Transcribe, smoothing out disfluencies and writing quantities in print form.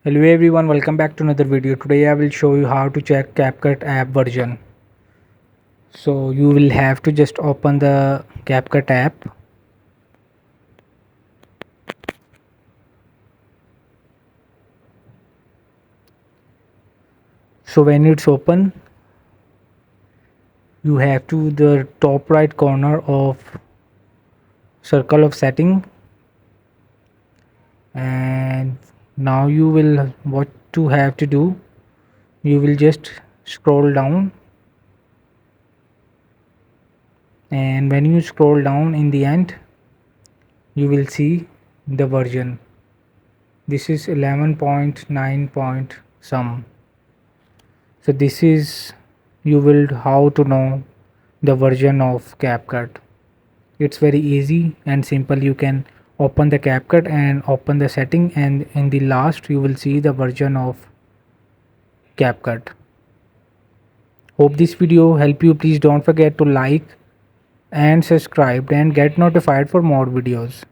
Hello everyone, welcome back to another video. Today I will show you how to check CapCut app version. So you will have to just open the CapCut app. So when it's open, you have to the top right corner of circle of setting, and now you will what to have to do. You will just scroll down, and when you scroll down in the end, you will see the version. This is 11.9 point some. So this is you will how to know the version of CapCut. It's very easy and simple. You can open the CapCut and open the setting, and in the last you will see the version of CapCut. Hope this video help you. Please don't forget to like and subscribe and get notified for more videos.